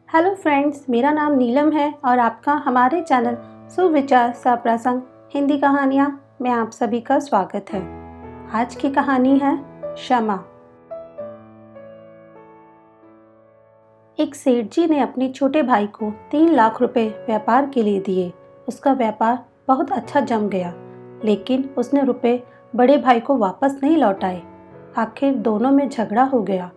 Hello friends, मेरा नाम नीलम है और आपका हमारे चैनल सुविचार सप्रसंग हिंदी कहानियाँ में आप सभी का स्वागत है। आज की कहानी है क्षमा। एक सेठ जी ने अपने छोटे भाई को 3 लाख रुपए व्यापार के लिए दिए। उसका व्यापार बहुत अच्छा जम गया, लेकिन उसने रुपए बड़े भाई को वापस नहीं लौटाए। आखिर दोनों में झगड़ा हो गया।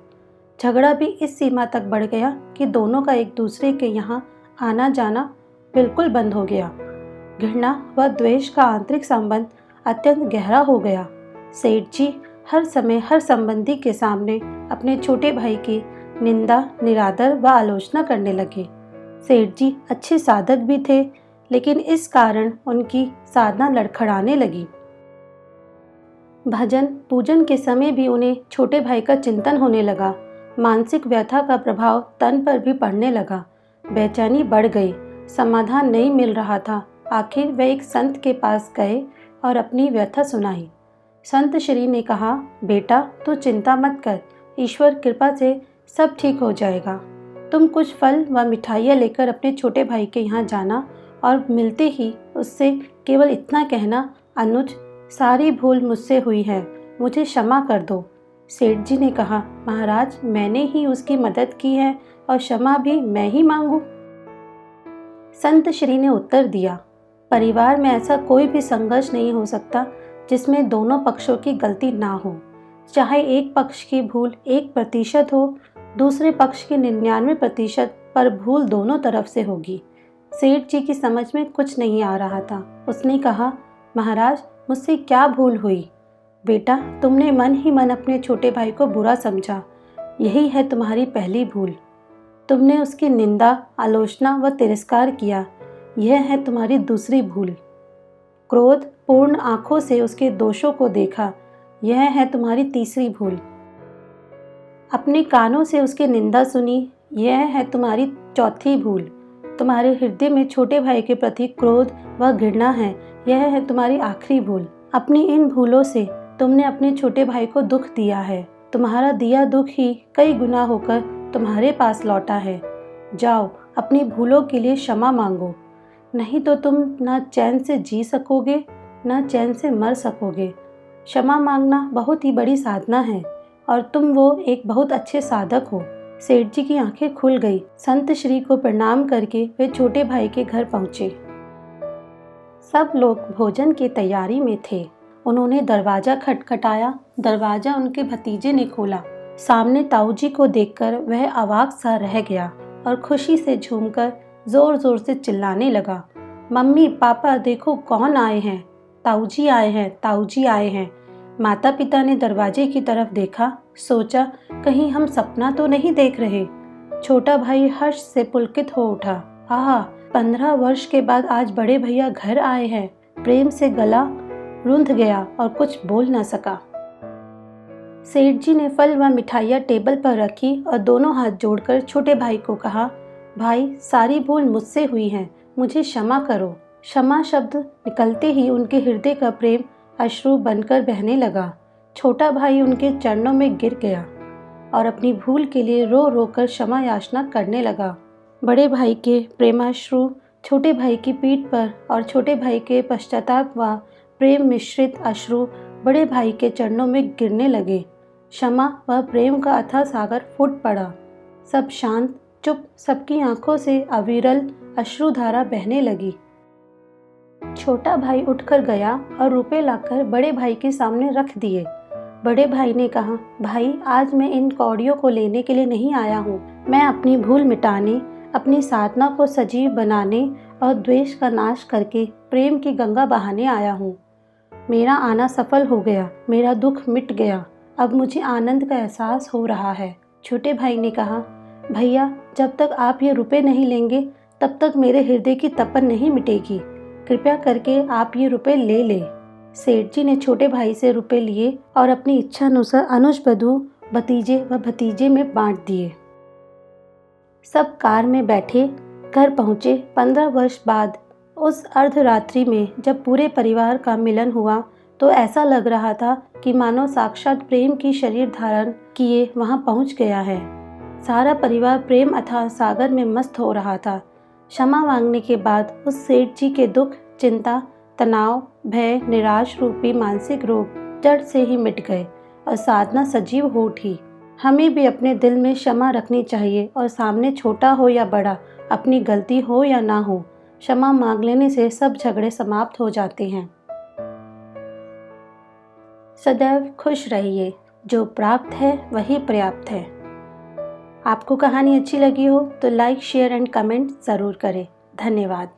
झगड़ा भी इस सीमा तक बढ़ गया कि दोनों का एक दूसरे के यहाँ आना जाना बिल्कुल बंद हो गया। घृणा व द्वेष का आंतरिक संबंध अत्यंत गहरा हो गया। सेठ जी हर समय हर संबंधी के सामने अपने छोटे भाई की निंदा, निरादर व आलोचना करने लगे। सेठ जी अच्छे साधक भी थे, लेकिन इस कारण उनकी साधना लड़खड़ाने लगी। भजन पूजन के समय भी उन्हें छोटे भाई का चिंतन होने लगा। मानसिक व्यथा का प्रभाव तन पर भी पड़ने लगा। बेचैनी बढ़ गई, समाधान नहीं मिल रहा था। आखिर वे एक संत के पास गए और अपनी व्यथा सुनाई। संत श्री ने कहा, बेटा तू चिंता मत कर, ईश्वर कृपा से सब ठीक हो जाएगा। तुम कुछ फल व मिठाइयाँ लेकर अपने छोटे भाई के यहाँ जाना और मिलते ही उससे केवल इतना कहना, अनुज सारी भूल मुझसे हुई है, मुझे क्षमा कर दो। सेठ जी ने कहा, महाराज मैंने ही उसकी मदद की है और क्षमा भी मैं ही मांगू। संत श्री ने उत्तर दिया, परिवार में ऐसा कोई भी संघर्ष नहीं हो सकता जिसमें दोनों पक्षों की गलती ना हो। चाहे एक पक्ष की भूल 1% हो, दूसरे पक्ष की 99% पर भूल दोनों तरफ से होगी। सेठ जी की समझ में कुछ नहीं आ रहा था। उसने कहा, महाराज मुझसे क्या भूल हुई? बेटा तुमने मन ही मन अपने छोटे भाई को बुरा समझा, यही है तुम्हारी पहली भूल। तुमने उसकी निंदा, आलोचना व तिरस्कार किया, यह है तुम्हारी दूसरी भूल। क्रोध पूर्ण आंखों से उसके दोषों को देखा, यह है तुम्हारी तीसरी भूल। अपने कानों से उसकी निंदा सुनी, यह है तुम्हारी चौथी भूल। तुम्हारे हृदय में छोटे भाई के प्रति क्रोध व घृणा है, यह है तुम्हारी आखिरी भूल। अपनी इन भूलों से तुमने अपने छोटे भाई को दुख दिया है। तुम्हारा दिया दुख ही कई गुना होकर तुम्हारे पास लौटा है। जाओ अपनी भूलों के लिए क्षमा मांगो, नहीं तो तुम ना चैन से जी सकोगे ना चैन से मर सकोगे। क्षमा मांगना बहुत ही बड़ी साधना है और तुम वो एक बहुत अच्छे साधक हो। सेठ जी की आंखें खुल गई। संत श्री को प्रणाम करके वे छोटे भाई के घर पहुंचे। सब लोग भोजन की तैयारी में थे। उन्होंने दरवाजा खटखटाया। दरवाजा उनके भतीजे ने खोला। सामने ताऊ जी को देखकर वह अवाक सा रह गया और खुशी से झूमकर जोर जोर से चिल्लाने लगा, मम्मी पापा देखो कौन आए हैं, ताऊ जी आए हैं, ताऊ जी आए हैं। माता पिता ने दरवाजे की तरफ देखा, सोचा कहीं हम सपना तो नहीं देख रहे। छोटा भाई हर्ष से पुलकित हो उठा। आहा, 15 वर्ष के बाद आज बड़े भैया घर आए हैं। प्रेम से गला रुंध गया और कुछ बोल न सका। सेठ जी ने फल व मिठाइयाँ टेबल पर रखी और दोनों हाथ जोड़कर छोटे भाई को कहा, भाई सारी भूल मुझसे हुई है, मुझे क्षमा करो। क्षमा शब्द निकलते ही उनके हृदय का प्रेम अश्रु बनकर बहने लगा। छोटा भाई उनके चरणों में गिर गया और अपनी भूल के लिए रो रो कर क्षमा याचना करने लगा। बड़े भाई के प्रेमाश्रु छोटे भाई की पीठ पर और छोटे भाई के पश्चाताप व प्रेम मिश्रित अश्रु बड़े भाई के चरणों में गिरने लगे। क्षमा व प्रेम का अथाह सागर फूट पड़ा। सब शांत, चुप, सबकी आंखों से अविरल अश्रुधारा बहने लगी। छोटा भाई उठकर गया और रुपए लाकर बड़े भाई के सामने रख दिए। बड़े भाई ने कहा, भाई आज मैं इन कौड़ियों को लेने के लिए नहीं आया हूँ। मैं अपनी भूल मिटाने, अपनी साधना को सजीव बनाने और द्वेष का नाश करके प्रेम की गंगा बहाने आया हूँ। मेरा आना सफल हो गया, मेरा दुख मिट गया, अब मुझे आनंद का एहसास हो रहा है। छोटे भाई ने कहा, भैया जब तक आप ये रुपए नहीं लेंगे तब तक मेरे हृदय की तपन नहीं मिटेगी। कृपया करके आप ये रुपए ले लें। सेठ जी ने छोटे भाई से रुपए लिए और अपनी इच्छा अनुसार अनुज बधू भतीजे व भतीजे में बांट दिए। सब कार में बैठे घर पहुँचे। 15 वर्ष बाद उस अर्धरात्रि में जब पूरे परिवार का मिलन हुआ तो ऐसा लग रहा था कि मानो साक्षात प्रेम की शरीर धारण किए वहां पहुंच गया है। सारा परिवार प्रेम अथाह सागर में मस्त हो रहा था। क्षमा मांगने के बाद उस सेठ जी के दुख, चिंता, तनाव, भय, निराश रूपी मानसिक रोग जड़ से ही मिट गए और साधना सजीव हो उठी। हमें भी अपने दिल में क्षमा रखनी चाहिए और सामने छोटा हो या बड़ा, अपनी गलती हो या ना हो, क्षमा मांग लेने से सब झगड़े समाप्त हो जाते हैं। सदैव खुश रहिए, जो प्राप्त है वही पर्याप्त है। आपको कहानी अच्छी लगी हो तो लाइक, शेयर एंड कमेंट ज़रूर करें। धन्यवाद।